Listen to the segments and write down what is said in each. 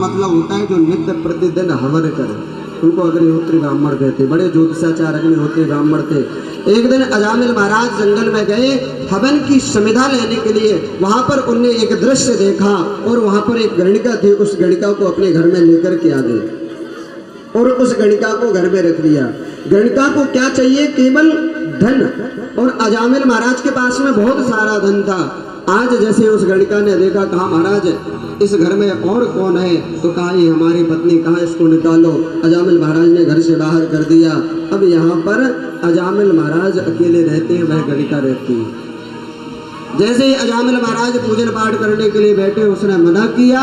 मतलब होता है जो नित्य प्रतिदिन हवन करे, उनको अग्निहोत्री ब्राह्मण कहते। बड़े ज्योतिषाचार्य अग्निहोत्री ब्राह्मण थे। एक दिन अजामिल महाराज जंगल में गए हवन की संविधा लेने के लिए। वहां पर उनने एक दृश्य देखा और वहां पर एक गणिका थी। उस गणिका को अपने घर में लेकर के आ गए और उस गणिका को घर में रख लिया। गणिका को क्या चाहिए? केवल धन। और अजामिल महाराज के पास में बहुत सारा धन था। आज जैसे उस गणिका ने देखा, कहा महाराज इस घर में और कौन है? तो कहा ये हमारी पत्नी, कहा इसको निकालो। अजामिल महाराज ने घर से बाहर कर दिया। अब यहाँ पर अजामिल महाराज अकेले रहते हैं, वह गणिका रहती है। जैसे ही अजामिल महाराज पूजन पाठ करने के लिए बैठे, उसने मना किया।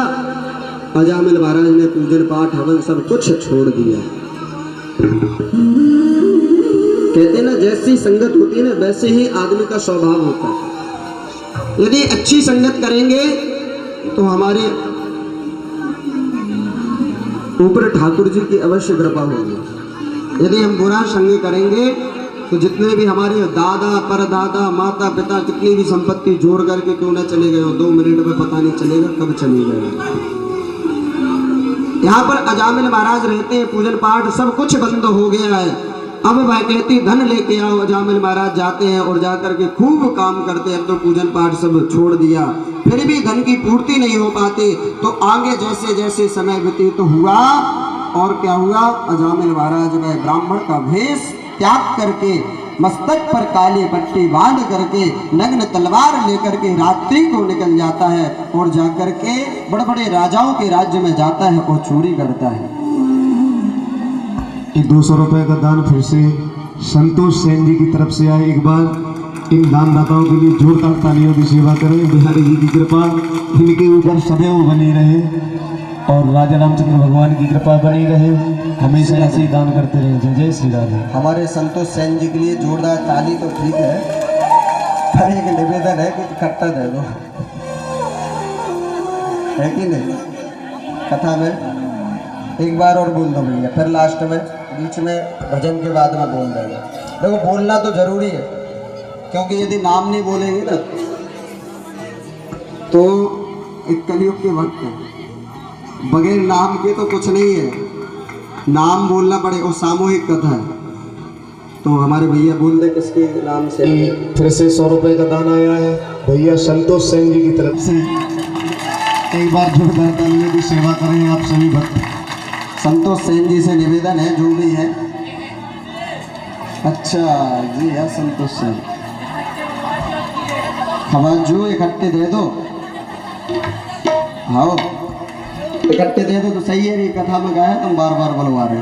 अजामिल महाराज ने पूजन पाठ हवन सब कुछ छोड़ दिया। कहते ना जैसी संगत होती है ना वैसे ही आदमी का स्वभाव होता है। यदि अच्छी संगत करेंगे तो हमारे ऊपर ठाकुर जी की अवश्य कृपा होगी। यदि हम बुरा संग करेंगे तो जितने भी हमारे दादा परदादा माता पिता कितनी भी संपत्ति जोड़ करके क्यों न चले गए हो, 2 मिनट में पता नहीं चलेगा कब चले गए। यहाँ पर अजामिल महाराज रहते हैं, पूजन पाठ सब कुछ बंद हो गया है। अब वह कहती धन लेके आओ। अजामिल महाराज जाते हैं और जाकर के खूब काम करते हैं। अब तो पूजन पाठ सब छोड़ दिया, फिर भी धन की पूर्ति नहीं हो पाती। तो आगे जैसे जैसे समय व्यतीत हुआ और क्या हुआ, अजामिल महाराज वह ब्राह्मण का भेष त्याग करके मस्तक पर काली पट्टी बांध करके नग्न तलवार लेकर के रात्रि को निकल जाता है और जाकर के बड़े बड़े राजाओं के राज्य में जाता है और चोरी करता है। 200 रुपए का दान फिर से संतोष सेन जी की तरफ से आए। एक बार इन दानदाताओं के लिए जोरदार तालियों की सेवा करें। बिहारी जी की कृपा इनके ऊपर सदैव बनी रहे और राजा रामचंद्र भगवान की कृपा बनी रहे। हमेशा ऐसे ही दान करते रहे। जय जय श्री राधे। हमारे संतोष सेन जी के लिए जोरदार ताली तो ठीक है, पर एक निवेदन है कि इकट्ठा दे दो, है कि नहीं? कथा में एक बार और बोल दो भैया, फिर लास्ट में बीच में भजन के बाद में बोल देगा। देखो बोलना तो जरूरी है, क्योंकि यदि नाम नहीं बोलेंगे ना तो एक कलयुग के वक्त है, बगैर नाम के तो कुछ नहीं है। नाम बोलना पड़े और सामूहिक कथा है। तो हमारे भैया बोल दे किसके नाम से। फिर से 100 रुपए का दान आया है भैया संतोष सेन जी की तरफ से। एक बार जोरदार तालियों की सेवा करें आप सभी भक्त। संतोष सेन जी से निवेदन है जो भी है। अच्छा जी है संतोष सेन, खबर जो इकट्ठे दे दो। हाँ इकट्ठे दे दो तो सही है। नहीं कथा में गया तुम बार बार बुलवा रहे।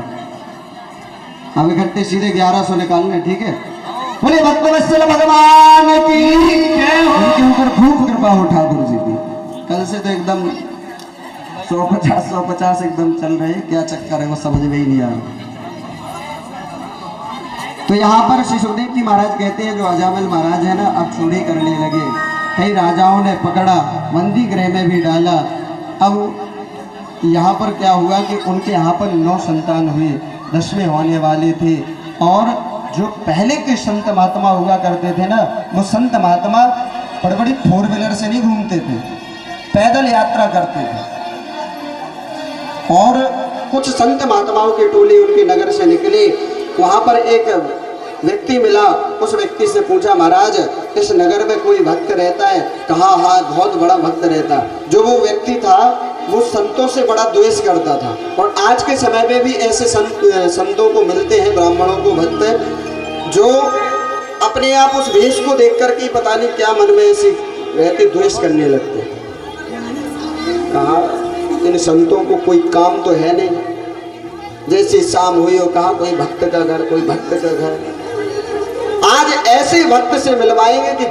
अब इकट्ठे सीधे 1100 निकालने, ठीक है? बोले भक्तवत्सल भगवान की उनके ऊपर खूब कृपा हो ठाकुर जी की। कल से तो एकदम 150 एकदम चल रहे हैं। क्या चक्कर है वो समझ में ही नहीं आ रहा। तो यहाँ पर श्री सुखदेव जी महाराज कहते हैं जो अजामिल महाराज है ना अब चोरी करने लगे। कई राजाओं ने पकड़ा, बंदी गृह में भी डाला। अब यहाँ पर क्या हुआ कि उनके यहाँ पर 9 संतान हुए, 10वें होने वाले थे। और जो पहले के संत महात्मा हुआ करते थे ना, वो संत महात्मा बड़ी बड़ी 4 व्हीलर से नहीं घूमते थे, पैदल यात्रा करते थे। और कुछ संत महात्माओं के टोले उनके नगर से निकले। वहाँ पर एक व्यक्ति मिला। उस व्यक्ति से पूछा महाराज इस नगर में कोई भक्त रहता है? कहा हाँ बहुत बड़ा भक्त रहता। जो वो व्यक्ति था वो संतों से बड़ा द्वेष करता था। और आज के समय में भी ऐसे संतों को मिलते हैं, ब्राह्मणों को भक्त, जो अपने आप उस भेष को देख कर के पता नहीं क्या मन में ऐसी रहते द्वेष करने लगते। कहा इन संतों को कोई काम तो है नहीं। जैसे शाम हुई हो, कहा कोई भक्त का घर, कोई भक्त का घर। आज ऐसे भक्त से मिलवाएंगे कि